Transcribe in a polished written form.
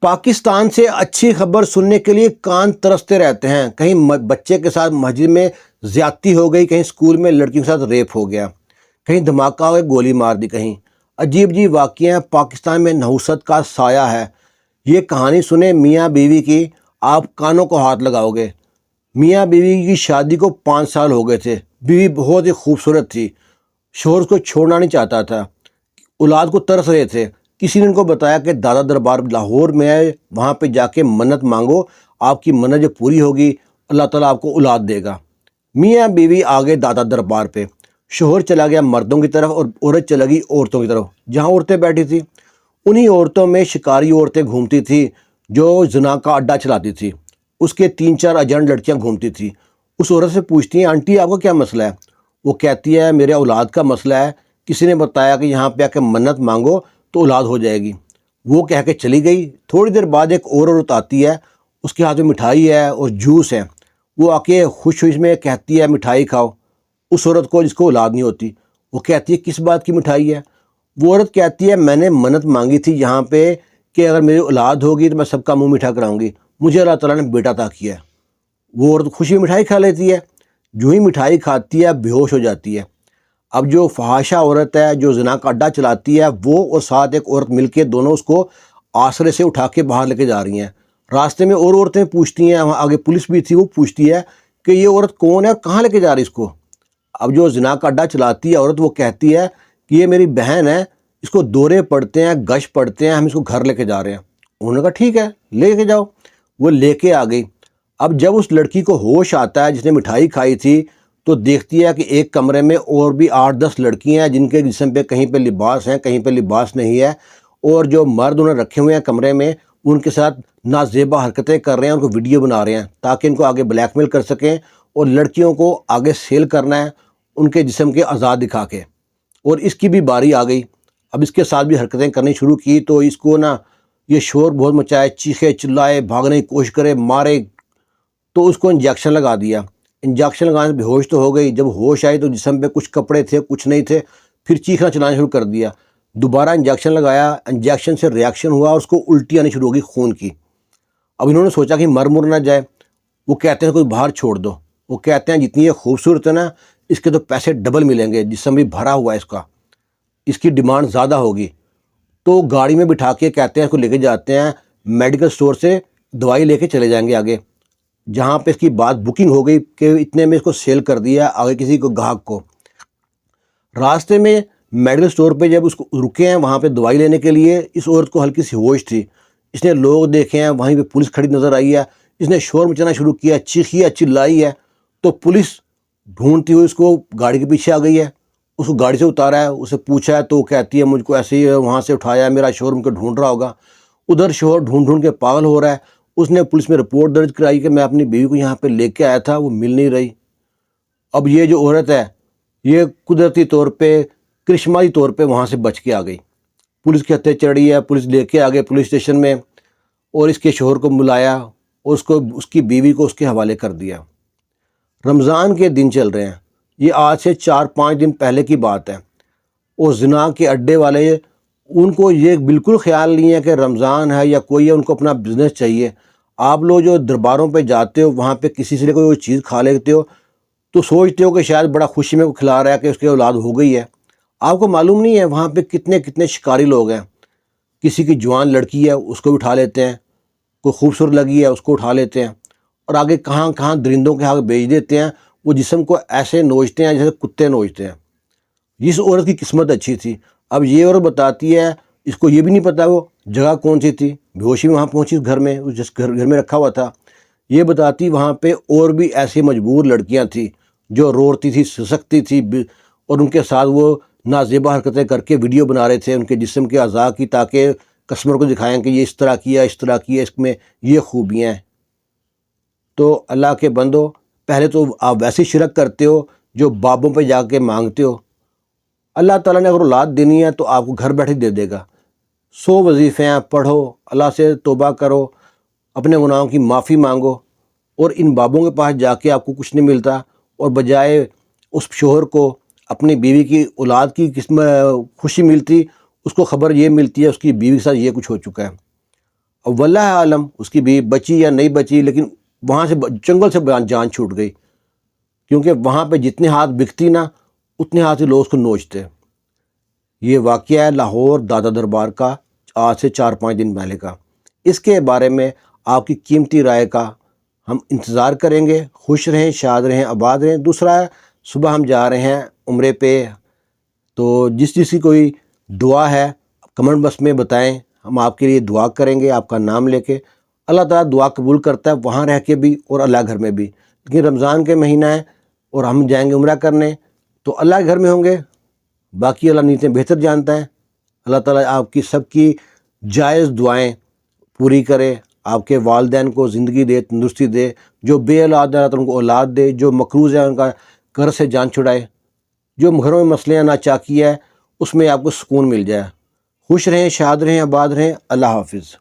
پاکستان سے اچھی خبر سننے کے لیے کان ترستے رہتے ہیں۔ کہیں بچے کے ساتھ مسجد میں زیادتی ہو گئی، کہیں اسکول میں لڑکیوں کے ساتھ ریپ ہو گیا، کہیں دھماکہ ہو گیا، گولی مار دی، کہیں عجیب عجیب واقعہ پاکستان میں نحوست کا سایہ ہے۔ یہ کہانی سنیں میاں بیوی کی، آپ کانوں کو ہاتھ لگاؤ گے۔ میاں بیوی کی شادی کو 5 سال ہو گئے تھے۔ بیوی بہت ہی خوبصورت تھی، شوہر اس کو چھوڑنا نہیں چاہتا تھا، اولاد کو ترس رہے تھے۔ کسی نے ان کو بتایا کہ دادا دربار لاہور میں ہے، وہاں پہ جا کے منت مانگو، آپ کی منت جو پوری ہوگی اللہ تعالیٰ آپ کو اولاد دے گا۔ میاں بیوی آگے دادا دربار پہ، شوہر چلا گیا مردوں کی طرف اور عورت چلا گئی عورتوں کی طرف۔ جہاں عورتیں بیٹھی تھیں انہی عورتوں میں شکاری عورتیں گھومتی تھیں جو زنا کا اڈا چلاتی تھی۔ اس کے 3-4 ایجنٹ لڑکیاں گھومتی تھیں۔ اس عورت سے پوچھتی ہیں آنٹی آپ کا کیا مسئلہ ہے؟ وہ کہتی ہے میرے اولاد کا مسئلہ ہے، کسی نے بتایا کہ یہاں پہ آ کے منت مانگو تو اولاد ہو جائے گی۔ وہ کہہ کے چلی گئی۔ تھوڑی دیر بعد ایک اور عورت آتی ہے، اس کے ہاتھ میں مٹھائی ہے اور جوس ہے۔ وہ آ کے خوش ہوش میں کہتی ہے مٹھائی کھاؤ۔ اس عورت کو جس کو اولاد نہیں ہوتی، وہ کہتی ہے کس بات کی مٹھائی ہے؟ وہ عورت کہتی ہے میں نے منت مانگی تھی یہاں پہ کہ اگر میری اولاد ہوگی تو میں سب کا منہ میٹھا کراؤں گی، مجھے اللہ تعالیٰ نے بیٹا عطا کیا ہے۔ وہ عورت خوشی مٹھائی کھا لیتی ہے، جو ہی مٹھائی کھاتی ہے بے ہوش ہو جاتی ہے۔ اب جو فحاشہ عورت ہے جو زنا کا اڈا چلاتی ہے، وہ اور ساتھ ایک عورت مل کے دونوں اس کو آسرے سے اٹھا کے باہر لے کے جا رہی ہیں۔ راستے میں اور عورتیں پوچھتی ہیں، وہاں آگے پولیس بھی تھی، وہ پوچھتی ہے کہ یہ عورت کون ہے اور کہاں لے کے جا رہی اس کو؟ اب جو زنا کا اڈا چلاتی ہے عورت، وہ کہتی ہے کہ یہ میری بہن ہے، اس کو دورے پڑتے ہیں، گش پڑتے ہیں، ہم اس کو گھر لے کے جا رہے ہیں۔ انہوں نے کہا ٹھیک ہے لے کے جاؤ۔ وہ لے کے آ گئی۔ اب جب اس لڑکی کو ہوش آتا ہے جس نے مٹھائی کھائی تھی، تو دیکھتی ہے کہ ایک کمرے میں اور بھی 8-10 لڑکیاں ہیں جن کے جسم پہ کہیں پہ لباس ہیں، کہیں پہ لباس نہیں ہے، اور جو مرد انہیں رکھے ہوئے ہیں کمرے میں ان کے ساتھ نازیبا حرکتیں کر رہے ہیں، ان کو ویڈیو بنا رہے ہیں تاکہ ان کو آگے بلیک میل کر سکیں اور لڑکیوں کو آگے سیل کرنا ہے ان کے جسم کے اعضاء دکھا کے۔ اور اس کی بھی باری آ گئی، اب اس کے ساتھ بھی حرکتیں کرنی شروع کی تو اس کو یہ شور بہت مچائے، چیخے چلائے، بھاگنے کی کوشش کرے، مارے، تو اس کو انجیکشن لگا دیا۔ انجیکشن لگانے سے بے ہوش تو ہو گئی، جب ہوش آئی تو جسم پہ کچھ کپڑے تھے کچھ نہیں تھے، پھر چیخنا چلانا شروع کر دیا۔ دوبارہ انجیکشن لگایا، انجیکشن سے ریاکشن ہوا اور اس کو الٹی آنی شروع ہو گئی خون کی۔ اب انہوں نے سوچا کہ مر نہ جائے، وہ کہتے ہیں کوئی باہر چھوڑ دو۔ وہ کہتے ہیں جتنی یہ خوبصورت ہے نا، اس کے تو پیسے ڈبل ملیں گے، جسم بھی بھرا ہوا ہے اس کی ڈیمانڈ زیادہ ہوگی۔ تو گاڑی میں بٹھا کے کہتے ہیں اس کو لے کے جاتے ہیں میڈیکل سٹور سے، دوائی لے کے چلے جائیں گے آگے، جہاں پہ اس کی بات بکنگ ہو گئی کہ اتنے میں اس کو سیل کر دیا آگے کسی کو گاہک کو۔ راستے میں میڈیکل سٹور پہ جب اس کو رکے ہیں وہاں پہ دوائی لینے کے لیے، اس عورت کو ہلکی سی ہوش تھی، اس نے لوگ دیکھے ہیں، وہیں پہ پولیس کھڑی نظر آئی ہے، اس نے شور مچانا شروع کیا، چیخی ہے، چلائی ہے، تو پولیس ڈھونڈتی ہوئی اس کو گاڑی کے پیچھے آ گئی ہے، اس کو گاڑی سے اتارا ہے، اسے پوچھا ہے تو وہ کہتی ہے مجھ کو ایسے ہی وہاں سے اٹھایا ہے، میرا شوہر ان کو ڈھونڈ رہا ہوگا۔ ادھر شوہر ڈھونڈ ڈھونڈ کے پاگل ہو رہا ہے، اس نے پولیس میں رپورٹ درج کرائی کہ میں اپنی بیوی کو یہاں پہ لے کے آیا تھا، وہ مل نہیں رہی۔ اب یہ جو عورت ہے یہ قدرتی طور پہ، کرشمائی طور پہ وہاں سے بچ کے آ گئی۔ پولیس کے ہتھے چڑھی ہے، پولیس لے کے آ گئے پولیس اسٹیشن میں، اور اس کے شوہر کو بلایا اور اس کی بیوی کو اس کے حوالے کر دیا۔ رمضان کے دن چل رہے ہیں، یہ آج سے 4-5 دن پہلے کی بات ہے، اور زنا کے اڈے والے ان کو یہ بالکل خیال نہیں ہے کہ رمضان ہے یا کوئی ہے، ان کو اپنا بزنس چاہیے۔ آپ لوگ جو درباروں پہ جاتے ہو وہاں پہ کسی سے کوئی چیز کھا لیتے ہو تو سوچتے ہو کہ شاید بڑا خوشی میں کو کھلا رہا ہے کہ اس کی اولاد ہو گئی ہے، آپ کو معلوم نہیں ہے وہاں پہ کتنے کتنے شکاری لوگ ہیں۔ کسی کی جوان لڑکی ہے اس کو بھی اٹھا لیتے ہیں، کوئی خوبصورت لگی ہے اس کو اٹھا لیتے ہیں، اور آگے کہاں کہاں درندوں کے آگے بیچ دیتے ہیں، وہ جسم کو ایسے نوچتے ہیں جیسے کتے نوچتے ہیں۔ اس عورت کی قسمت اچھی تھی۔ اب یہ عورت بتاتی ہے اس کو یہ بھی نہیں پتا وہ جگہ کون سی تھی، بے ہوشی میں وہاں پہنچی گھر میں، جس گھر میں رکھا ہوا تھا۔ یہ بتاتی وہاں پہ اور بھی ایسی مجبور لڑکیاں تھیں جو روتی تھی، سسکتی تھی، اور ان کے ساتھ وہ نازیبا حرکتیں کر کے ویڈیو بنا رہے تھے ان کے جسم کے اعضاء کی، تاکہ کسٹمر کو دکھائیں کہ یہ اس طرح کیا، اس طرح کیا، اس میں یہ خوبیاں ہیں۔ تو اللہ کے بندو، پہلے تو آپ ویسے شرک کرتے ہو جو بابوں پہ جا کے مانگتے ہو۔ اللہ تعالیٰ نے اگر اولاد دینی ہے تو آپ کو گھر بیٹھے دے دے گا۔ 100 وظیفے ہیں، پڑھو، اللہ سے توبہ کرو، اپنے گناہوں کی معافی مانگو، اور ان بابوں کے پاس جا کے آپ کو کچھ نہیں ملتا، اور بجائے اس شوہر کو اپنی بیوی کی اولاد کی خوشی ملتی، اس کو خبر یہ ملتی ہے اس کی بیوی کے ساتھ یہ کچھ ہو چکا ہے۔ اور واللہ عالم اس کی بیوی بچی یا نہیں بچی، لیکن وہاں سے جنگل سے جان چھوٹ گئی، کیونکہ وہاں پہ جتنے ہاتھ بکتی نا اتنے ہاتھ سے لوگ اس کو نوچتے۔ یہ واقعہ ہے لاہور دادا دربار کا، آج سے 4-5 دن پہلے کا۔ اس کے بارے میں آپ کی قیمتی رائے کا ہم انتظار کریں گے۔ خوش رہیں، شاد رہیں، آباد رہیں۔ دوسرا ہے، صبح ہم جا رہے ہیں عمرے پہ، تو جس کی کوئی دعا ہے کمنٹ باکس میں بتائیں، ہم آپ کے لیے دعا کریں گے آپ کا نام لے کے۔ اللہ تعالیٰ دعا قبول کرتا ہے وہاں رہ کے بھی اور اللہ گھر میں بھی، لیکن رمضان کے مہینہ ہے اور ہم جائیں گے عمرہ کرنے تو اللہ کے گھر میں ہوں گے، باقی اللہ نیتیں بہتر جانتا ہے۔ اللہ تعالیٰ آپ کی سب کی جائز دعائیں پوری کرے، آپ کے والدین کو زندگی دے، تندرستی دے، جو بے اولاد ہے اللہ تعالیٰ ان کو اولاد دے، جو مقروض ہے ان کا قرض سے جان چھڑائے، جو گھروں میں مسئلے ناچاکی ہے اس میں آپ کو سکون مل جائے۔ خوش رہیں، شاد رہیں، آباد رہیں۔ اللہ حافظ۔